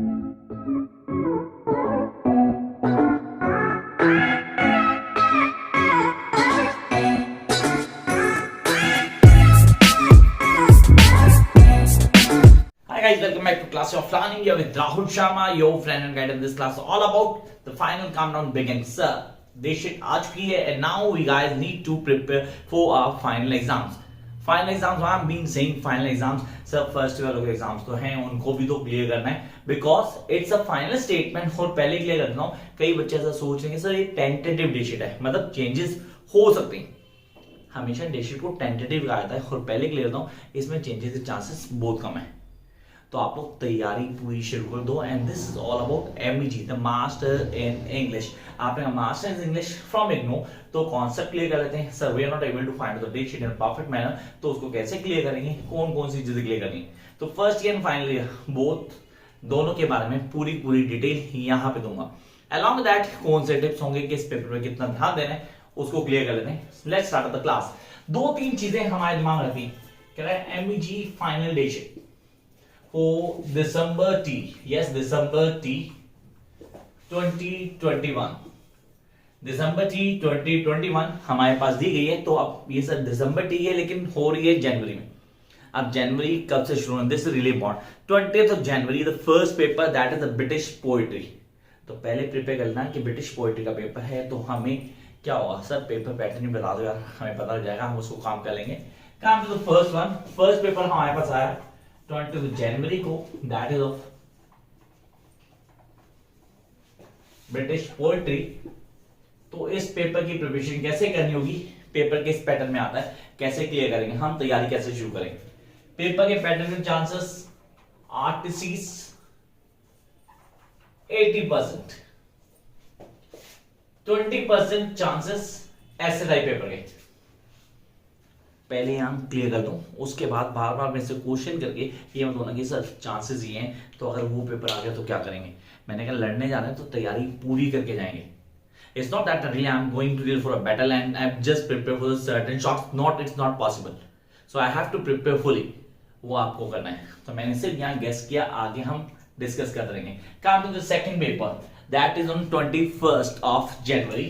Hi guys, welcome back to class of planning. Here with Rahul Sharma, your friend and guide in this class. All about the final countdown begins. Sir, this shit आज भी है, and now we guys need to prepare for our final exams. Final exams, I'm being saying final exams. सब first year के exams तो हैं, उनको भी तो क्लियर करना है, because it's a final statement. और पहले क्लियर करता हूँ, कई बच्चे ऐसा सोच रहे हैं सर ये टेंटेटिव डेट है, मतलब चेंजेस हो सकते हैं. हमेशा डेट को टेंटेटिव कहा जाता है, और पहले क्लियर करता हूँ इसमें चेंजेस के चांसेस बहुत कम है. तो आप लोग तैयारी पूरी शुरू कर दो. And this is all about MEG, the master in English. आपने master in English from IGNOU, तो कॉन्सेप्ट क्लियर कर लेते हैं. Sir we are not able to find the date sheet in perfect manner, तो उसको कैसे क्लियर करेंगे, कौन कौन सी चीजें क्लियर करनी. तो first year and final year both दोनों के बारे में पूरी डिटेल यहाँ पे दूंगा. अलॉन्ग दैट कौन से टिप्स होंगे, किस पेपर में कितना ध्यान देना है, उसको क्लियर कर लेते हैं. Let's start the class. दो तीन चीजें हमारे दिमाग में रहती हैं. कह रहा है MEG final date sheet for December T, yes December T 2021, December T 2021 हमारे पास दी गई है. तो अब ये सर दिसंबर टी है, लेकिन हो रही है जनवरी में. अब जनवरी कब से शुरू होना, this is really important. 20th of January the first paper that is the British poetry. तो पहले प्रिपेयर करना कि ब्रिटिश पोएट्री का पेपर है, तो हमें क्या होगा सर, पेपर पैटर्न ही बता दो यार, हमें पता लग जाएगा, हम उसको काम कर लेंगे. काम तो फर्स्ट वन, फर्स्ट पेपर हमारे पास आया 20 जनवरी को, that is of British poetry. तो इस पेपर की प्रिपरेशन कैसे करनी होगी, पेपर के इस पैटर्न में आता है, कैसे क्लियर करेंगे हम, तैयारी कैसे शुरू करेंगे. पेपर के पैटर्न के chances RTCs 80%, 20% chances SLI paper के. पहले हम क्लियर कर दूं, उसके बाद बार बार मेरे से क्वेश्चन करके ये मत होना कि सर चांसेस ये हैं, तो अगर वो पेपर आ गया तो क्या करेंगे. मैंने कहा लड़ने जा रहे हैं तो तैयारी पूरी करके जाएंगे. It's not that really I am going to deal for a battle and I have just prepare for certain shots, not, it's not possible. So I have to prepare fully, वो आपको करना है. तो मैंने सिर्फ यहाँ गेस किया, आगे हम डिस्कस करते रहेंगे. Come to the second paper that is on 21st of January.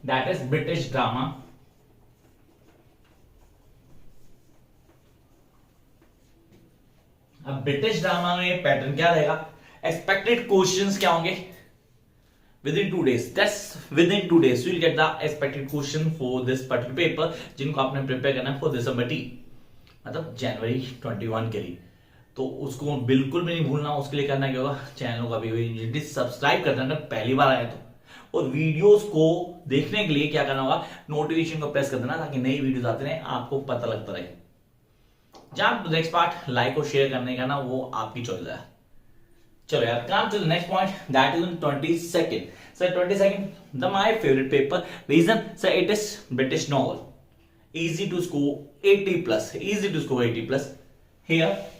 That is British drama. अब ब्रिटिश ड्रामा में पैटर्न क्या रहेगा, एक्सपेक्टेड क्वेश्चंस क्या होंगे within 2 days. That's within 2 days you will get the expected question for this particular paper, जिनको आपने prepare करना है for December T, मतलब जनवरी 21 के लिए. तो उसको बिल्कुल भी नहीं भूलना. उसके लिए करना क्या होगा, चैनल को अभी सब्सक्राइब कर देना पहली बार आए तो, और वीडियोस को देखने के लिए क्या करना होगा, नोटिफिकेशन को प्रेस कर देना, ताकि नई वीडियोस आते रहे, आपको पता लगता रहे. Jump to next part, like और शेयर करने का ना, वो आपकी चॉइस है. चलो यार, come to the next point that is on 22nd. Sir 22nd the my favourite paper. Reason sir it is British novel, easy to score 80+, easy to score 80+. Here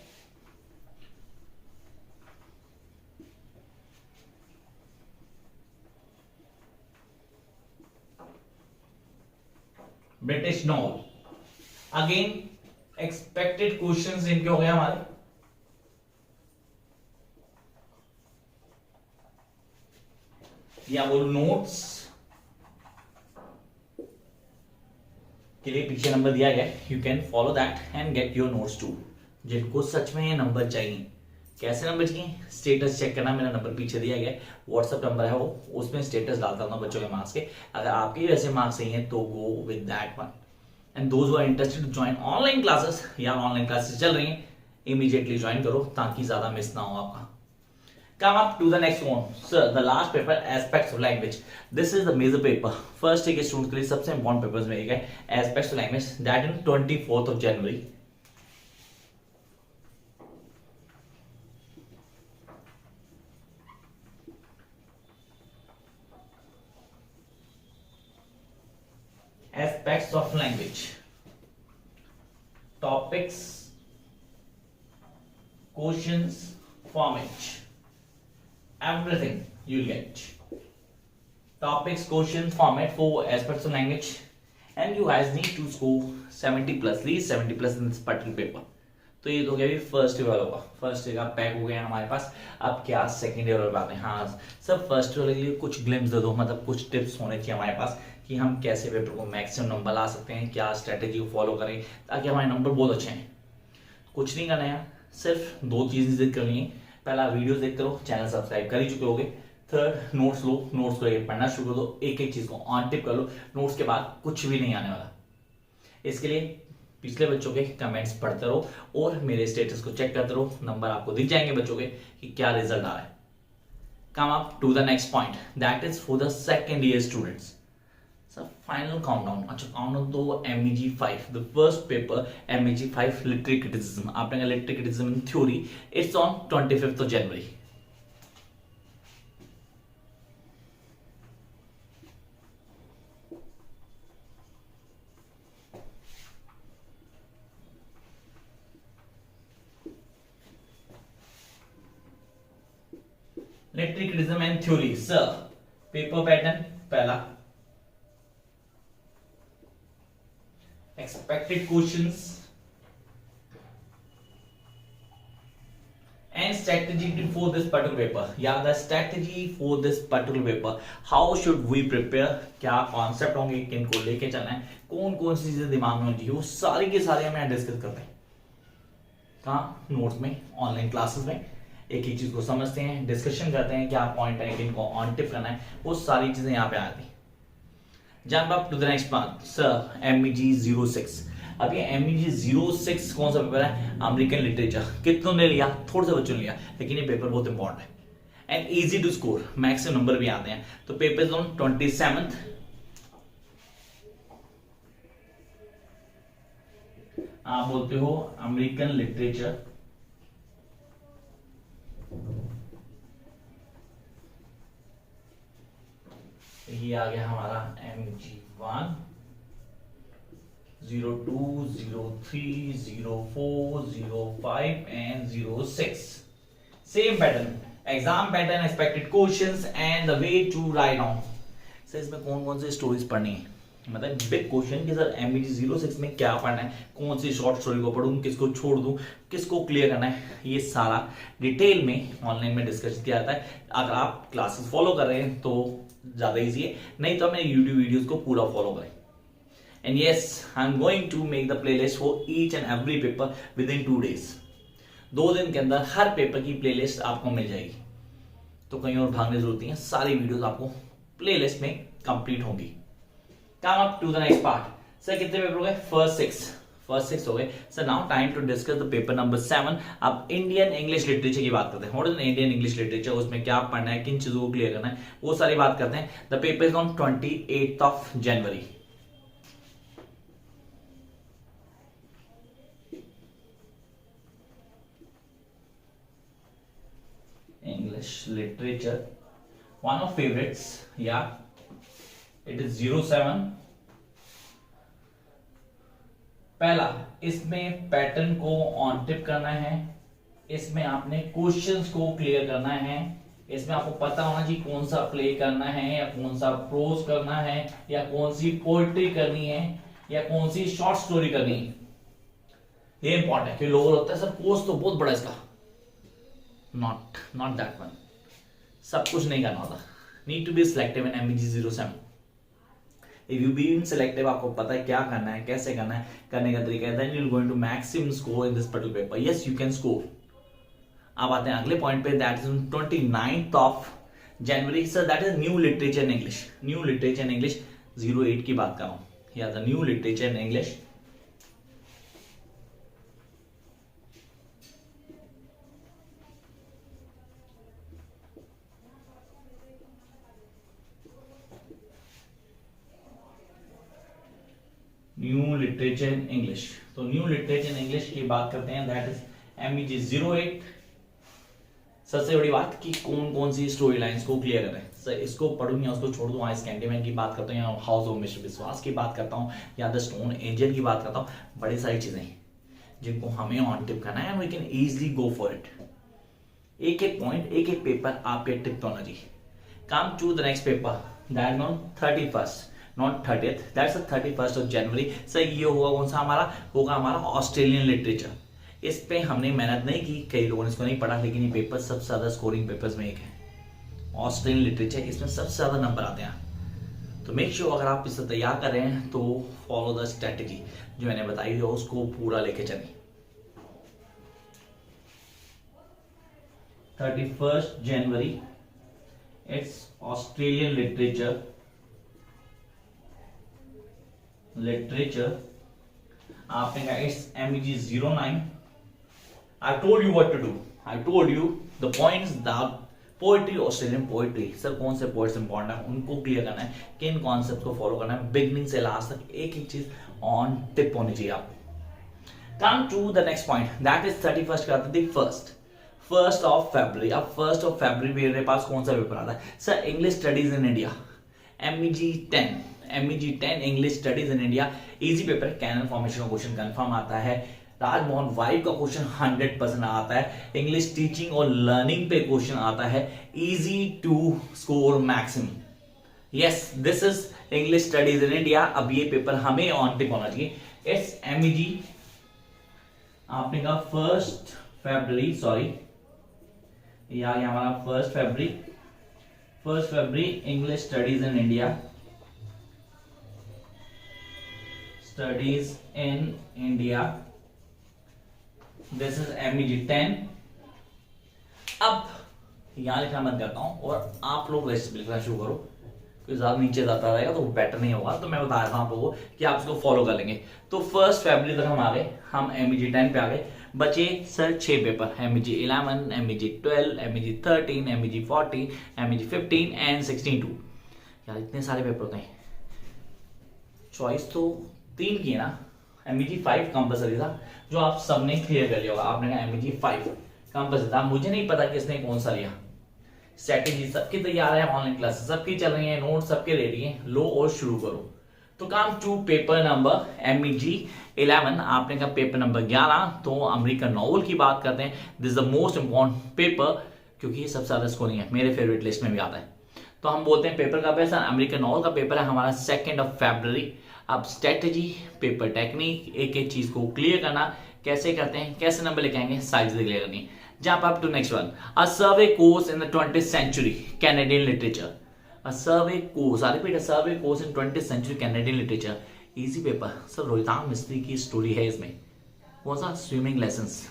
British novel. Again expected questions इनके हो गए हमारे. या बोलो notes के लिए पीछे number दिया गया, you can follow that and get your notes too. जिनको सच में ये नंबर चाहिए, कैसे नंबर चाहिए, स्टेटस चेक करना. मेरा नंबर पीछे दिया गया, व्हाट्सएप नंबर है वो, उसमें स्टेटस डालता हूं बच्चों के मार्क्स के. अगर आपके वैसे मार्क्स सही हैं तो go with that one. And those who are interested to join online classes, या ऑनलाइन क्लासेस चल रही हैं, इमीडिएटली ज्वाइन करो ताकि ज्यादा मिस ना हो आपका. Come up to the next one, sir. The last paper, aspects of language. This is the major paper. First एक स्टूडेंट के लिए सबसे इंपॉर्टेंट पेपर्स में एक है aspects of language. That in 24th of January. Aspects of language. Topics, questions, format. Everything you'll get. Topics, questions, format for aspects of language, and you guys need to score 70+, at least 70+ in this particular paper. तो ये तो क्या भी first year होगा, first year का pack हो गया हमारे पास। अब क्या सेकंड ईयर वाले आते हैं। हाँ सर, फर्स्ट ईयर के लिए कुछ ग्लिम्स दे दो, मतलब कुछ टिप्स होने चाहिए हमारे पास कि हम कैसे पेपर को मैक्सिमम नंबर ला सकते हैं, क्या स्ट्रेटेजी को फॉलो करें ताकि हमारे नंबर बहुत अच्छे हैं। कुछ नहीं करना है, सिर्फ 2 चीजें जिक्र करनी है। पहला, वीडियोस देखते रहो, चैनल सब्सक्राइब कर ही चुके होगे। थर्ड, नोट्स लो, नोट्स को पढ़ना शुरू कर दो, एक एक चीज को ऑन टिप कर लो। नोट्स के बाद कुछ भी नहीं आने वाला। इसके लिए पिछले बच्चों के कमेंट्स पढ़ते रहो और मेरे स्टेटस को चेक करते रहो, नंबर आपको दिख जाएंगे बच्चों के कि क्या रिजल्ट आ रहा है। Come up to the next point, that is for the second year students. Sir final countdown, अच्छा काउंटडाउन तो MEG 5, the first paper MEG 5 literary criticism. आपने कहा literary criticism in theory, it's on 25th January. Literary criticism and theory. Sir paper pattern, पहला expected questions and strategy for this particular paper. Yeah, the strategy for this particular paper. How should we prepare? क्या concept होंगे, किन को लेके चलना है, कौन कौन सी चीजें दिमाग में होनी चाहिए, वो सारी की सारी हम डिस्कस करते हैं। कहाँ? नोट्स में, ऑनलाइन क्लासेस में एक एक चीज को समझते हैं, डिस्कशन करते हैं, क्या पॉइंट है, किन को ऑन टिप करना है, वो सारी चीजें यहाँ पे आती हैं। Jump up to the next part, sir MEG 06। अब ये MEG 06 कौन सा पेपर है? American literature. कितनों ने लिया? थोड़े से बच्चों ने लिया, लेकिन ये पेपर बहुत इंपॉर्टेंट है and easy to score, maximum number भी आते हैं। तो पेपर ऑन 27th, आप बोलते हो अमेरिकन लिटरेचर। ये आ गया हमारा MEG 1, 02, 03, 04, 05 and 06। Same pattern, exam pattern, expected questions and the way to write down. Sir इसमें कौन कौन से स्टोरीज पढ़नी है, मतलब बिग क्वेश्चन कि सर MEG 06 में क्या पढ़ना है, कौन सी शॉर्ट स्टोरी को पढ़ूं, किसको छोड़ दूं, किसको क्लियर करना है, ये सारा डिटेल में ऑनलाइन में डिस्कस किया जाता है। अगर आप क्लासेस फॉलो कर रहे हैं तो ज्यादा इजी है, नहीं तो मेरे YouTube वीडियोस को पूरा फॉलो करें। And yes, I am going to make the playlist for each and every paper within 2 days। 2 दिन के अंदर हर पेपर की प्लेलिस्ट आपको मिल जाएगी, तो कहीं और भागने की जरूरत नहीं है, सारी वीडियोस आपको प्लेलिस्ट में कंप्लीट होंगी। Come up to the next part. Sir कितने पेपर हो गए? फर्स्ट 6 हो गए। Sir now time to discuss the paper number 7। अब इंडियन इंग्लिश लिटरेचर की बात करते हैं। What is Indian English literature, उसमें क्या पढ़ना है, किन चीजों को क्लियर करना है, वो सारी बात करते हैं। The paper is on 28th January. English literature, one of favourites, या इट इज 07। पहला, इसमें पैटर्न को ऑन टिप करना है, इसमें आपने क्वेश्चंस को क्लियर करना है, इसमें आपको पता होना चाहिए कौन सा प्ले करना है या कौन सा प्रोज करना है या कौन सी पोएट्री करनी है या कौन सी शॉर्ट स्टोरी करनी है। ये इंपॉर्टेंट है कि लोग होता है सर कोर्स तो बहुत बड़ा इसका, नॉट दैट वन। सब कुछ नहीं करना होता, need to be selective in MEG 07। If you be in selective, आपको पता है क्या करना है, कैसे करना है, करने का तरीका है, then you are going to maximum score in this particular paper. Yes you can score. अब आते हैं अगले पॉइंट पे, that is 29th January. Sir that is new literature in English. New literature in English 08 की बात कर रहा हूं, या the new literature in English. New literature in English, तो न्यू लिटरेचर इन इंग्लिश की बात करते हैं, दैट इज MEG 08। सबसे बड़ी बात कि कौन कौन सी स्टोरी लाइंस को क्लियर करें। सर इसको पढ़ूं या उसको छोड़ दूं, आइस कैंडीमैन की बात करता हूँ या हाउस ऑफ मिस्टर विश्वास की बात करता हूँ या द स्टोन एंजल की बात करता हूँ। बड़ी सारी चीजें जिनको हमें ऑन टिप करना है, we can easily go for it. एक एक पॉइंट, एक एक पेपर आपके टिप होना चाहिए। Come to the next paper, that on 31st, not 30th, that's 31st January. Sir ये होगा कौन सा हमारा? होगा हमारा ऑस्ट्रेलियन लिटरेचर। इस पे हमने मेहनत नहीं की, कई लोगों ने इसको नहीं पढ़ा, लेकिन ये पेपर सबसे ज्यादा स्कोरिंग पेपर्स में एक है। ऑस्ट्रेलियन लिटरेचर, इसमें सबसे ज्यादा नंबर आते हैं। तो मेक श्योर अगर आप इसे तैयार कर रहे हैं तो फॉलो द स्ट्रेटेजी जो मैंने बताई है, उसको पूरा लेके चलें। 31 जनवरी, इट्स ऑस्ट्रेलियन लिटरेचर आपने कहा it's MEG 09। I told you what to do. I told you the points, the poetry, Australian poetry. Sir कौन से poets इंपॉर्टेंट है उनको क्लियर करना है, किन कॉन्सेप्ट को फॉलो करना है, बिगनिंग से लास्ट तक एक एक चीज ऑन टिप होनी चाहिए आप। Come to the next point, that is 31st का the first of February। अब 1st of February मेरे पास कौन सा पेपर आता है sir? English studies in India, MEG 10 English studies in India. Easy paper, canon formation का क्वेश्चन कंफर्म आता है, राजमोहन वाइब का क्वेश्चन 100% आता है, इंग्लिश टीचिंग और लर्निंग पे क्वेश्चन आता है, easy to score maximum. Yes, this is English studies in India. अब ये पेपर हमें ऑन टिक होना चाहिए। इट्स MEG आपने कहा 1st February, सॉरी ये हमारा 1st February English studies in India, studies in India, this is MEG 10। अब यहां लिखना बंद करता हूं और आप लोग रेसिपी लिखना शुरू करो, क्योंकि ज्यादा नीचे जाता रहेगा तो बेटर नहीं होगा। तो मैं बता रहा हूं आप लोगों को कि आप इसको फॉलो कर लेंगे। तो 1st February तक हम आ गए, हम MEG 10 पे आ गए। बचे sir 6 paper, MEG 11, MEG 12, MEG 13, MEG 14, MEG 15 and 16 2। यार इतने सारे पेपर होते हैं, चॉइस तो 3 की है ना। MEG 5 कंपलसरी था जो आप सबने क्लियर कर लिया होगा। आपने कहा MEG 5 कंपलसरी था, मुझे नहीं पता कि इसने कौन सा लिया। स्ट्रेटेजी सबकी तैयार है, ऑनलाइन क्लासेस सबकी चल रही है, नोट सबके रेडी हैं, लो और शुरू करो। तो काम टू पेपर नंबर MEG 11, आपने कहा पेपर नंबर 11। तो अमेरिकन नॉवल की बात करते हैं, this is the most important paper, क्योंकि ये सबसे ज्यादा स्कोरिंग है, मेरे फेवरेट लिस्ट में भी आता है। तो हम बोलते हैं पेपर का बेस्ट अमेरिकन नॉवल का पेपर है हमारा 2 February। अब स्ट्रेटेजी, पेपर टेक्निक, एक एक चीज को क्लियर करना, कैसे करते हैं, कैसे नंबर लेके आएंगे, साइज क्लियर करनी। Jump up to next one, a survey course in the 20th century Canadian literature. A survey course, I repeat, a survey course in 20th century Canadian literature. Easy paper sir, Rohinton Mistry की story है इसमें। कौन सा? Swimming lessons.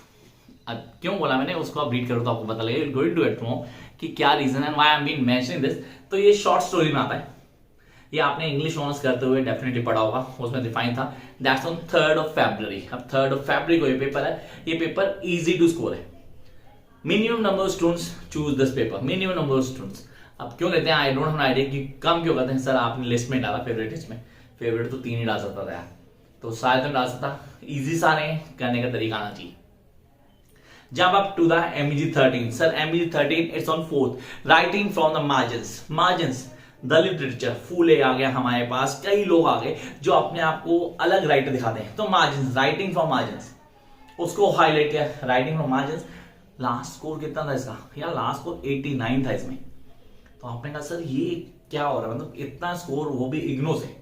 अब क्यों बोला मैंने, उसको आप रीड करो तो आपको पता लगेगा, गोइंग टू इट नो कि क्या reason and why I am being mentioning this. तो ये शॉर्ट स्टोरी में आता है, ये आपने इंग्लिश ऑनर्स करते हुए डेफिनेटली पढ़ा होगा, उसमें डिफाइन था। That's on 3rd February। अब 3rd February को ये पेपर है, ये पेपर इजी टू स्कोर है। Minimum number of students choose this paper, minimum number of students. अब क्यों लेते हैं, I don't have an idea कि कम क्यों करते हैं सर। आपने लिस्ट में डाला फेवरेट लिस्ट में, फेवरेट तो 3 ही डाल सकता था यार, तो शायद में डाल सकता। इजी सारे करने का तरीका आना चाहिए। Jump up to the MEG 13। Sir MEG 13 it's on 4th, writing from the margins the literature. Phule आ गया हमारे पास, कई लोग आ गए जो अपने आप को अलग राइटर दिखाते हैं। तो मार्जिन्स, राइटिंग फ्रॉम मार्जिन्स, उसको हाईलाइट किया, writing from margins. Last score कितना था इसका यार? लास्ट स्कोर 89 था इसमें। तो आपने कहा सर ये क्या हो रहा है, मतलब इतना स्कोर, वो भी इग्नो से।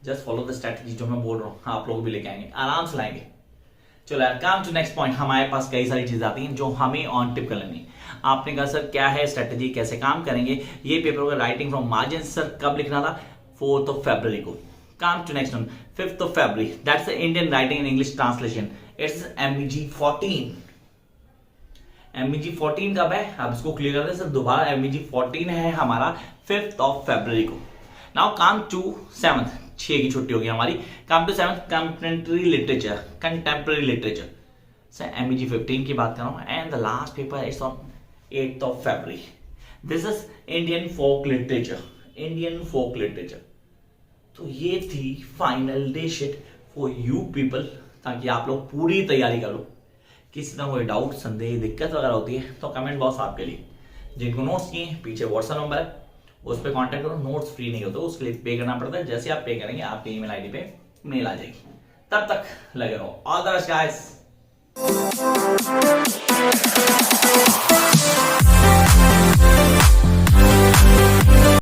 जस्ट फॉलो द स्ट्रेटजी जो मैं बोल रहा हूँ, आप लोग भी लेके आएंगे, आराम से लाएंगे। चलो यार, काम टू नेक्स्ट पॉइंट। हमारे पास कई सारी चीजें आती हैं जो हमें ऑन टिप कर लेनी। आपने कहा सर क्या है स्ट्रेटजी, कैसे काम करेंगे ये पेपर होगा। राइटिंग फ्रॉम मार्जिन सर कब लिखना था? 4th February को। Come to next one, 5th February, that's the Indian writing in English translation. It's MEG 14। MEG 14 कब है? अब इसको क्लियर करते हैं सर, दोबारा MEG 14 है हमारा 5th February को। नाउ कम टू 7th, 6 की छुट्टी होगी हमारी। Come to 7th, contemporary literature sir MEG 15 की बात कर रहा हूं। And the last paper is on 8th February, this is Indian folk literature. तो ये थी final date sheet for you people, ताकि आप लोग पूरी तैयारी कर लो। किसी तरह कोई डाउट, संदेह, दिक्कत वगैरह होती है तो कमेंट बॉक्स आपके लिए। जिनको नोट्स किए पीछे व्हाट्सएप नंबर है, उस पर कांटेक्ट करो। नोट्स फ्री नहीं होते, उसके लिए पे करना पड़ता है। जैसे आप पे करेंगे आपके ईमेल आईडी पे मेल आ जाएगी। तब तक लगे रहो। All the best guys.